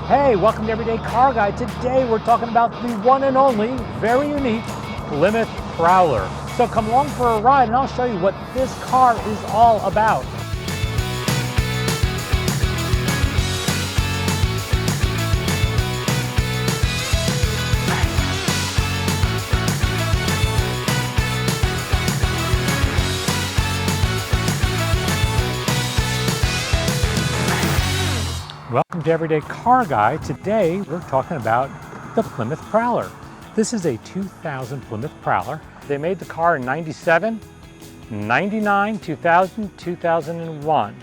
Hey, welcome to Everyday Car Guy. Today we're talking about the one and only, very unique Plymouth Prowler. So come along for a ride and I'll show you what this car is all about. Welcome to Everyday Car Guy. Today we're talking about the Plymouth Prowler. This is a 2000 Plymouth Prowler. They made the car in 97, 99, 2000, 2001.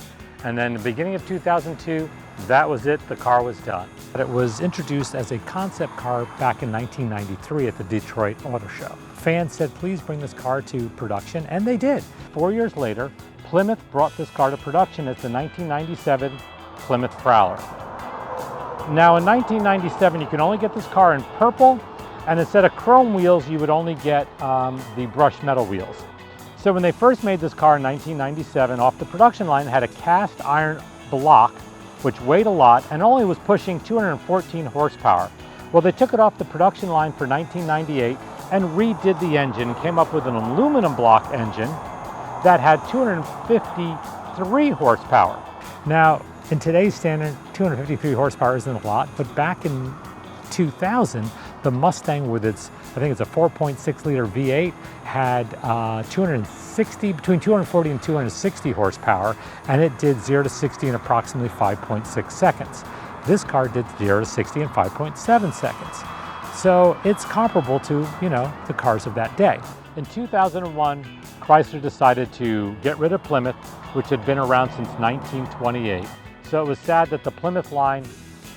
And then the beginning of 2002, that was it, the car was done. But it was introduced as a concept car back in 1993 at the Detroit Auto Show. Fans said, please bring this car to production, and they did. 4 years later, Plymouth brought this car to production as the 1997 Plymouth Prowler. Now in 1997 you can only get this car in purple, and instead of chrome wheels you would only get the brushed metal wheels. So when they first made this car in 1997 off the production line, it had a cast iron block which weighed a lot and only was pushing 214 horsepower. Well, they took it off the production line for 1998 and redid the engine, came up with an aluminum block engine that had 253 horsepower. Now in today's standard, 253 horsepower isn't a lot, but back in 2000, the Mustang with its, I think it's a 4.6 liter V8, had between 240 and 260 horsepower, and it did 0 to 60 in approximately 5.6 seconds. This car did 0 to 60 in 5.7 seconds. So it's comparable to, the cars of that day. In 2001, Chrysler decided to get rid of Plymouth, which had been around since 1928. So it was sad that the Plymouth line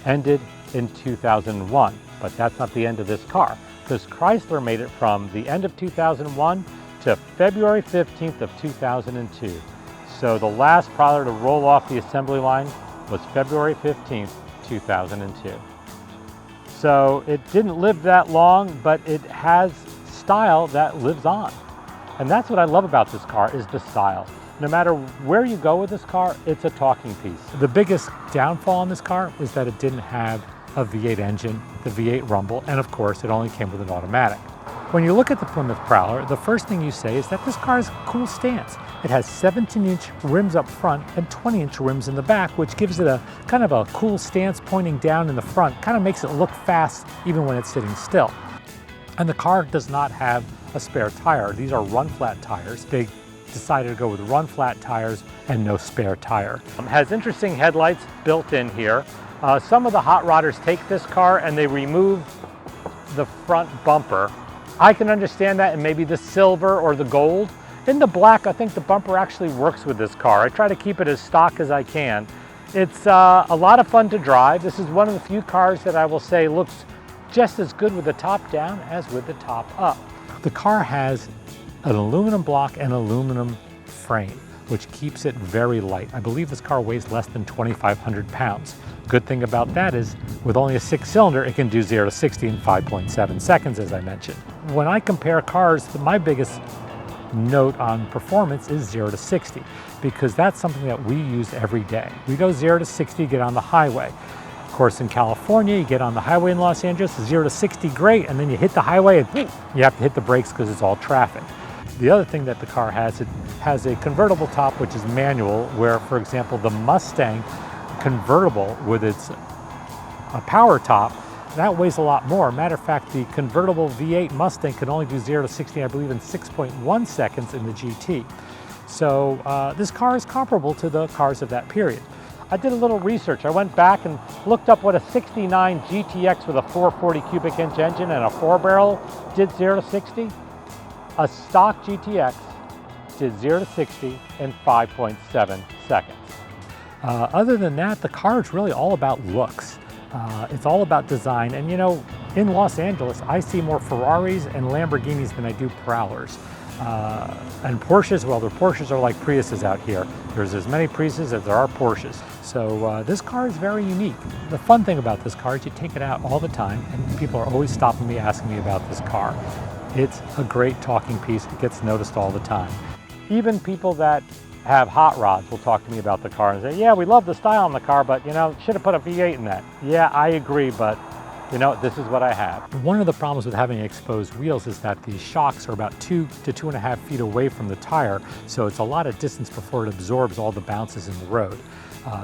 ended in 2001, but that's not the end of this car, because Chrysler made it from the end of 2001 to February 15th of 2002. So the last Prowler to roll off the assembly line was February 15th, 2002. So it didn't live that long, but it has style that lives on. And that's what I love about this car, is the style. No matter where you go with this car, it's a talking piece. The biggest downfall on this car is that it didn't have a V8 engine, the V8 rumble, and of course it only came with an automatic. When you look at the Plymouth Prowler, the first thing you say is that this car has a cool stance. It has 17-inch rims up front and 20-inch rims in the back, which gives it a kind of a cool stance pointing down in the front, kind of makes it look fast even when it's sitting still. And the car does not have a spare tire. These are run-flat tires. They decided to go with run-flat tires and no spare tire. It has interesting headlights built in here. Some of the hot rodders take this car and they remove the front bumper. I can understand that in maybe the silver or the gold. In the black, I think the bumper actually works with this car. I try to keep it as stock as I can. It's a lot of fun to drive. This is one of the few cars that I will say looks just as good with the top down as with the top up. The car has an aluminum block and aluminum frame, which keeps it very light. I believe this car weighs less than 2,500 pounds. Good thing about that is, with only a 6-cylinder, it can do 0 to 60 in 5.7 seconds, as I mentioned. When I compare cars, my biggest note on performance is 0 to 60, because that's something that we use every day. We go 0 to 60, get on the highway. Of course, in California, you get on the highway in Los Angeles, 0 to 60, great, and then you hit the highway and you have to hit the brakes because it's all traffic. The other thing that the car has, it has a convertible top, which is manual, where, for example, the Mustang convertible with its power top, that weighs a lot more. Matter of fact, the convertible V8 Mustang can only do 0 to 60, I believe, in 6.1 seconds in the GT. So this car is comparable to the cars of that period. I did a little research. I went back and looked up what a 69 GTX with a 440 cubic inch engine and a 4-barrel did 0 to 60. A stock GTX did 0 to 60 in 5.7 seconds. Other than that, the car is really all about looks. It's all about design. And in Los Angeles, I see more Ferraris and Lamborghinis than I do Prowlers. And Porsches, well, the Porsches are like Priuses out here. There's as many Priuses as there are Porsches. So this car is very unique. The fun thing about this car is you take it out all the time and people are always stopping me, asking me about this car. It's a great talking piece. It gets noticed all the time. Even people that have hot rods will talk to me about the car and say, yeah, we love the style on the car, but you know, should have put a V8 in that. Yeah, I agree, but you know, this is what I have. One of the problems with having exposed wheels is that the shocks are about 2 to 2.5 feet away from the tire, so it's a lot of distance before it absorbs all the bounces in the road.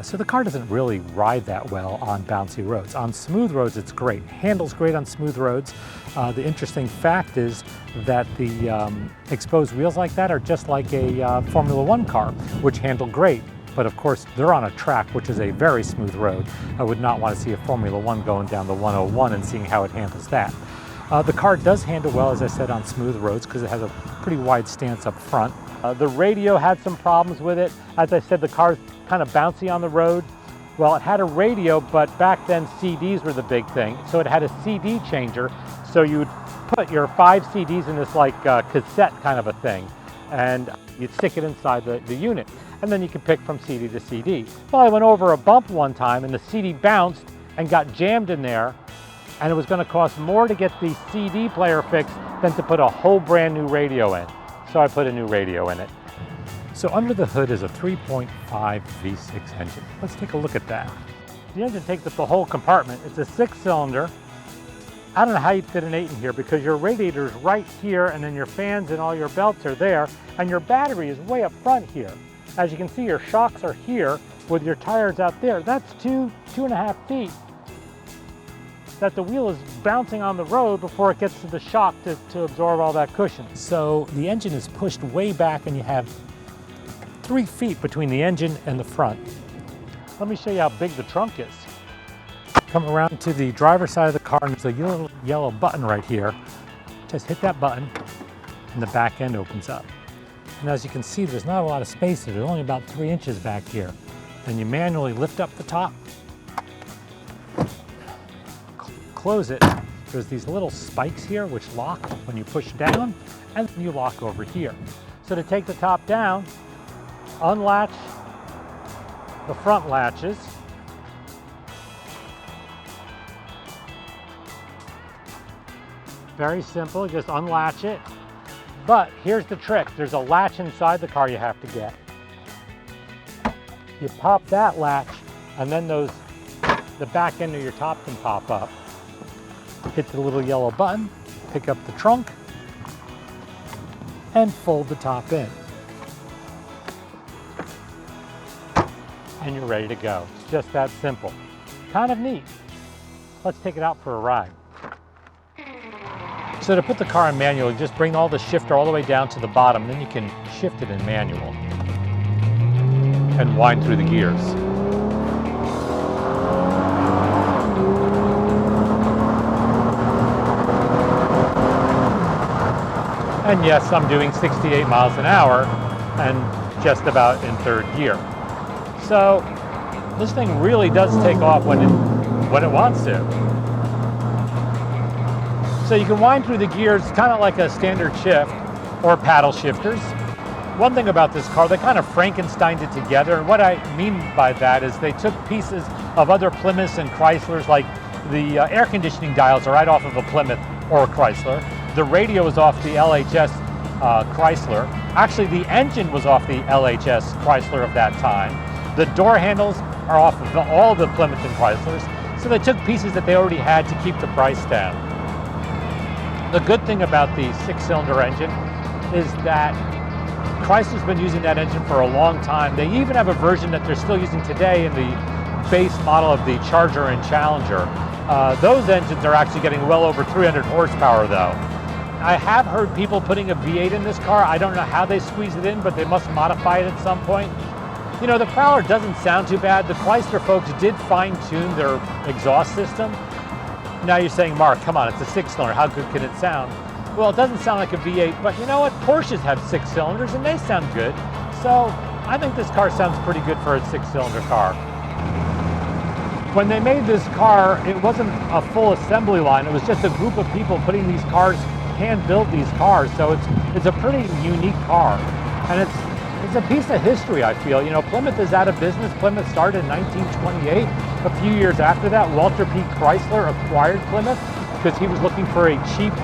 So the car doesn't really ride that well on bouncy roads. On smooth roads, it's great. Handles great on smooth roads. The interesting fact is that the exposed wheels like that are just like a Formula One car, which handle great. But of course, they're on a track, which is a very smooth road. I would not want to see a Formula One going down the 101 and seeing how it handles that. The car does handle well, as I said, on smooth roads because it has a pretty wide stance up front. The radio had some problems with it. As I said, the car's kind of bouncy on the road. Well, it had a radio, but back then CDs were the big thing. So it had a CD changer. So you would put your 5 CDs in this like cassette kind of a thing, and you'd stick it inside the unit. And then you could pick from CD to CD. Well, I went over a bump one time and the CD bounced and got jammed in there, and it was going to cost more to get the CD player fixed than to put a whole brand new radio in. So I put a new radio in it. So under the hood is a 3.5 V6 engine. Let's take a look at that. The engine takes up the whole compartment. It's a 6-cylinder. I don't know how you'd fit an 8 in here because your radiator is right here, and then your fans and all your belts are there, and your battery is way up front here. As you can see, your shocks are here with your tires out there. That's 2.5 feet that the wheel is bouncing on the road before it gets to the shock to absorb all that cushion. So the engine is pushed way back and you have 3 feet between the engine and the front. Let me show you how big the trunk is. Come around to the driver's side of the car and there's a little yellow button right here. Just hit that button and the back end opens up. And as you can see, there's not a lot of space there. There's only about 3 inches back here. Then you manually lift up the top, close it. There's these little spikes here which lock when you push down, and then you lock over here. So to take the top down, unlatch the front latches. Very simple, just unlatch it. But here's the trick, there's a latch inside the car you have to get. You pop that latch, and then the back end of your top can pop up. Hit the little yellow button, pick up the trunk, and fold the top in. And you're ready to go. It's just that simple. Kind of neat. Let's take it out for a ride. So to put the car in manual, you just bring all the shifter all the way down to the bottom, then you can shift it in manual and wind through the gears. And yes, I'm doing 68 miles an hour and just about in 3rd gear. So this thing really does take off when it wants to. So you can wind through the gears kind of like a standard shift or paddle shifters. One thing about this car, they kind of Frankensteined it together. And what I mean by that is they took pieces of other Plymouths and Chryslers, like the air conditioning dials are right off of a Plymouth or a Chrysler. The radio was off the LHS Chrysler. Actually, the engine was off the LHS Chrysler of that time. The door handles are off of all the Plymouth and Chryslers. So they took pieces that they already had to keep the price down. The good thing about the 6-cylinder engine is that Chrysler's been using that engine for a long time. They even have a version that they're still using today in the base model of the Charger and Challenger. Those engines are actually getting well over 300 horsepower though. I have heard people putting a V8 in this car. I don't know how they squeeze it in, but they must modify it at some point. You know, the Prowler doesn't sound too bad. The Chrysler folks did fine-tune their exhaust system. Now you're saying, Mark, come on, it's a 6-cylinder. How good can it sound? Well, it doesn't sound like a V8, but you know what? Porsches have 6 cylinders and they sound good. So I think this car sounds pretty good for a 6-cylinder car. When they made this car, it wasn't a full assembly line. It was just a group of people putting these cars, hand-built these cars. So it's a pretty unique car. And it's a piece of history, I feel. You know, Plymouth is out of business. Plymouth started in 1928. A few years after that, Walter P. Chrysler acquired Plymouth because he was looking for a cheap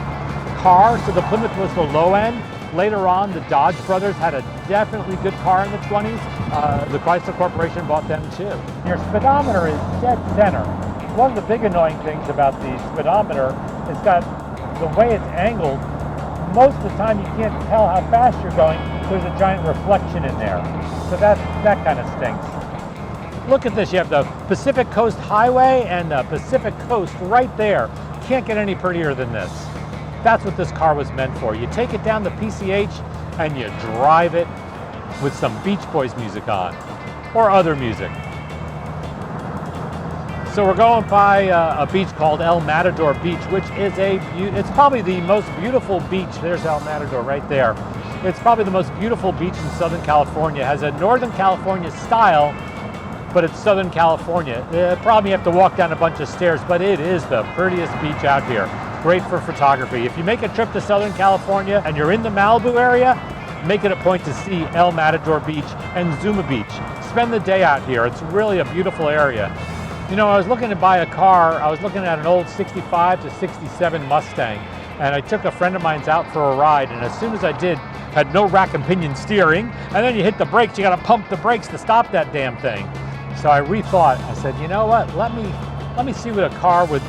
car. So the Plymouth was the low end. Later on, the Dodge brothers had a definitely good car in the 20s. The Chrysler Corporation bought them too. Your speedometer is dead center. One of the big annoying things about the speedometer is got the way it's angled. Most of the time you can't tell how fast you're going. There's a giant reflection in there. So that kind of stinks. Look at this. You have the Pacific Coast Highway and the Pacific Coast right there. Can't get any prettier than this. That's what this car was meant for. You take it down the PCH and you drive it with some Beach Boys music on or other music. So we're going by a beach called El Matador Beach, which is it's probably the most beautiful beach. There's El Matador right there. It's probably the most beautiful beach in Southern California. It has a Northern California style, but it's Southern California. Probably you have to walk down a bunch of stairs, but it is the prettiest beach out here. Great for photography. If you make a trip to Southern California and you're in the Malibu area, make it a point to see El Matador Beach and Zuma Beach. Spend the day out here. It's really a beautiful area. You know, I was looking to buy a car. I was looking at an old 65 to 67 Mustang, and I took a friend of mine's out for a ride, and as soon as I did, had no rack and pinion steering, and then you hit the brakes, you gotta pump the brakes to stop that damn thing. So I rethought. I said, you know what, let me see what a car with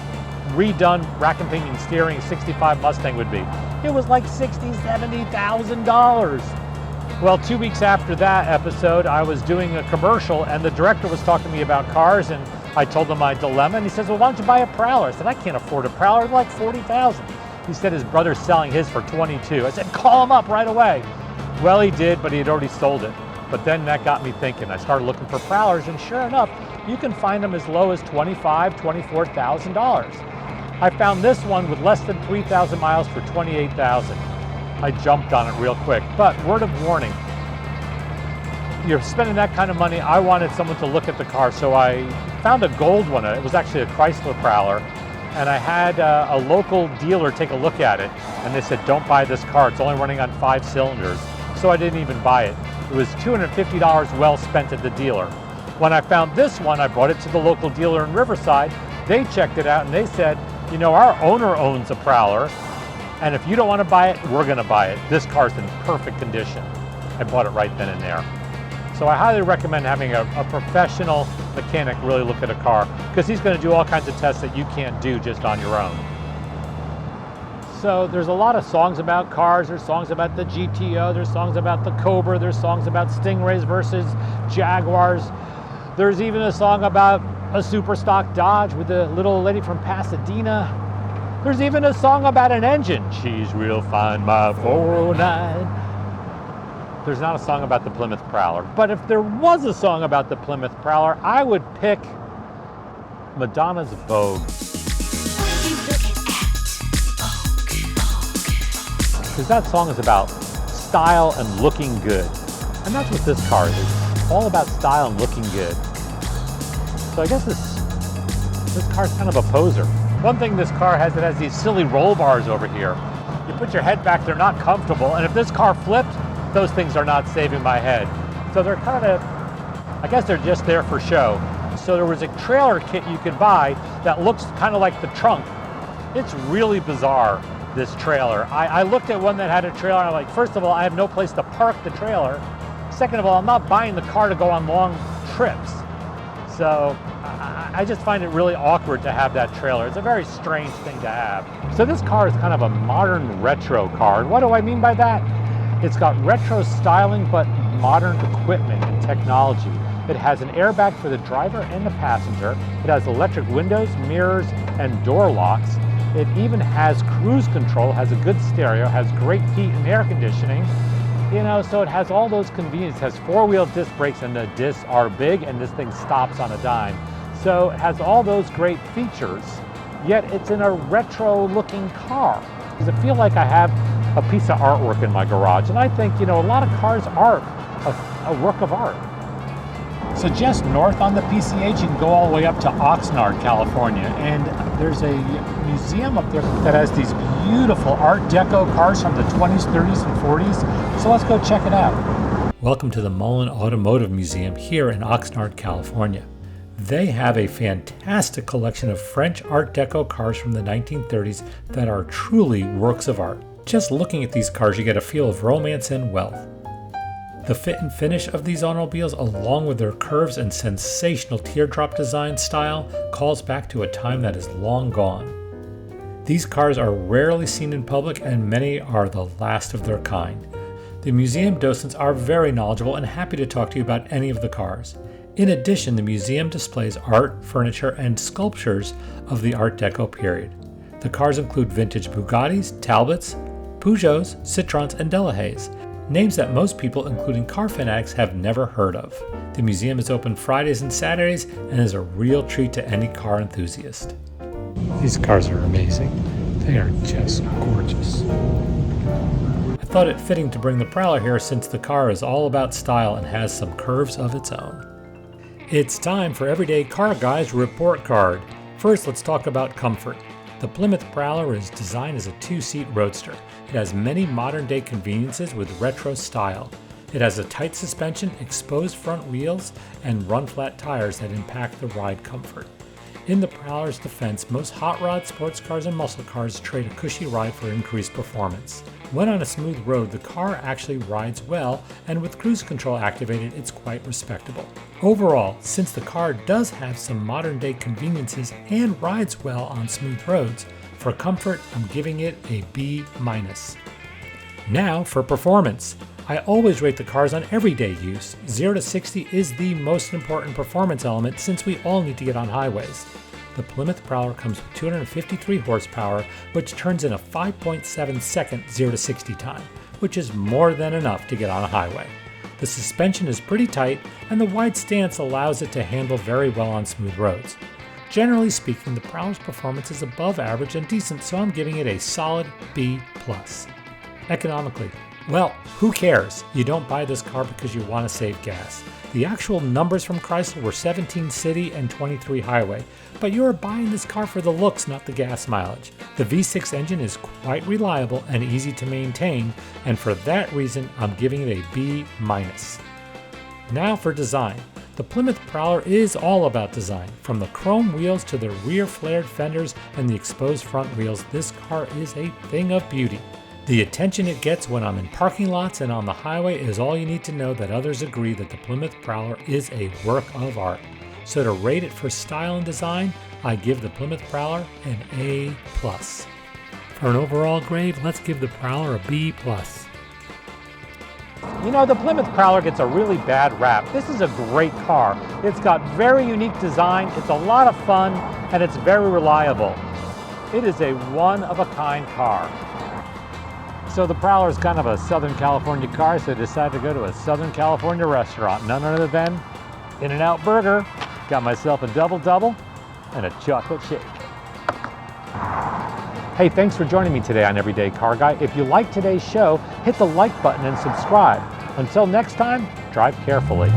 redone rack and pinion steering 65 Mustang would be. It was like $60,000, $70,000. Well, 2 weeks after that episode, I was doing a commercial, and the director was talking to me about cars, and I told him my dilemma, and he says, well, why don't you buy a Prowler? I said, I can't afford a Prowler, they're like $40,000. He said his brother's selling his for $22,000. I said, call him up right away. Well, he did, but he had already sold it. But then that got me thinking. I started looking for Prowlers, and sure enough, you can find them as low as $25,000, $24,000. I found this one with less than 3,000 miles for $28,000. I jumped on it real quick, but word of warning, you're spending that kind of money. I wanted someone to look at the car, so I found a gold one. It was actually a Chrysler Prowler, and I had a local dealer take a look at it, and they said, don't buy this car. It's only running on 5 cylinders. So I didn't even buy it. It was $250 well spent at the dealer. When I found this one, I brought it to the local dealer in Riverside. They checked it out, and they said, you know, our owner owns a Prowler, and if you don't want to buy it, we're going to buy it. This car's in perfect condition. I bought it right then and there. So I highly recommend having a professional mechanic really look at a car, because he's going to do all kinds of tests that you can't do just on your own. So there's a lot of songs about cars. There's songs about the GTO. There's songs about the Cobra. There's songs about Stingrays versus Jaguars. There's even a song about a super stock Dodge with a little lady from Pasadena. There's even a song about an engine. She's real fine, my 409. There's not a song about the Plymouth Prowler. But if there was a song about the Plymouth Prowler, I would pick Madonna's Vogue. Because that song is about style and looking good. And that's what this car is. It's all about style and looking good. So I guess this car's kind of a poser. One thing this car has, it has these silly roll bars over here. You put your head back, they're not comfortable. And if this car flipped, those things are not saving my head. So they're kind of, I guess they're just there for show. So there was a trailer kit you could buy that looks kind of like the trunk. It's really bizarre, this trailer. I looked at one that had a trailer, and I'm like, first of all, I have no place to park the trailer. Second of all, I'm not buying the car to go on long trips. So I just find it really awkward to have that trailer. It's a very strange thing to have. So this car is kind of a modern retro car. And what do I mean by that? It's got retro styling, but modern equipment and technology. It has an airbag for the driver and the passenger. It has electric windows, mirrors, and door locks. It even has cruise control, has a good stereo, has great heat and air conditioning. You know, so it has all those conveniences. It has 4-wheel disc brakes, and the discs are big, and this thing stops on a dime. So it has all those great features, yet it's in a retro-looking car. Does it feel like I have a piece of artwork in my garage? And I think, you know, a lot of cars are a work of art. So just north on the PCH, you can go all the way up to Oxnard, California, and there's a museum up there that has these beautiful Art Deco cars from the 20s, 30s, and 40s. So let's go check it out. Welcome to the Mullen Automotive Museum here in Oxnard, California. They have a fantastic collection of French Art Deco cars from the 1930s that are truly works of art. Just looking at these cars, you get a feel of romance and wealth. The fit and finish of these automobiles, along with their curves and sensational teardrop design style, calls back to a time that is long gone. These cars are rarely seen in public, and many are the last of their kind. The museum docents are very knowledgeable and happy to talk to you about any of the cars. In addition, the museum displays art, furniture, and sculptures of the Art Deco period. The cars include vintage Bugattis, Talbots, Peugeots, Citroëns, and Delahaye's, names that most people, including car fanatics, have never heard of. The museum is open Fridays and Saturdays and is a real treat to any car enthusiast. These cars are amazing. They are just gorgeous. I thought it fitting to bring the Prowler here since the car is all about style and has some curves of its own. It's time for Everyday Car Guy's report card. First, let's talk about comfort. The Plymouth Prowler is designed as a two-seat roadster. It has many modern-day conveniences with retro style. It has a tight suspension, exposed front wheels, and run-flat tires that impact the ride comfort. In the Prowler's defense, most hot rod, sports cars, and muscle cars trade a cushy ride for increased performance. When on a smooth road, the car actually rides well, and with cruise control activated, it's quite respectable. Overall, since the car does have some modern-day conveniences and rides well on smooth roads, for comfort, I'm giving it a B-. Now for performance. I always rate the cars on everyday use. 0 to 60 is the most important performance element since we all need to get on highways. The Plymouth Prowler comes with 253 horsepower, which turns in a 5.7 second 0 to 60 time, which is more than enough to get on a highway. The suspension is pretty tight, and the wide stance allows it to handle very well on smooth roads. Generally speaking, the Prowler's performance is above average and decent, so I'm giving it a solid B+. Economically, well, who cares? You don't buy this car because you want to save gas. The actual numbers from Chrysler were 17 city and 23 highway, but you are buying this car for the looks, not the gas mileage. The V6 engine is quite reliable and easy to maintain, and for that reason, I'm giving it a B-. Now for design. The Plymouth Prowler is all about design. From the chrome wheels to the rear flared fenders and the exposed front wheels, this car is a thing of beauty. The attention it gets when I'm in parking lots and on the highway is all you need to know that others agree that the Plymouth Prowler is a work of art. So to rate it for style and design, I give the Plymouth Prowler an A+. For an overall grade, let's give the Prowler a B+. You know, the Plymouth Prowler gets a really bad rap. This is a great car. It's got very unique design, it's a lot of fun, and it's very reliable. It is a one-of-a-kind car. So the Prowler is kind of a Southern California car, so I decided to go to a Southern California restaurant, none other than In-N-Out Burger. Got myself a double-double and a chocolate shake. Hey, thanks for joining me today on Everyday Car Guy. If you liked today's show, hit the like button and subscribe. Until next time, drive carefully.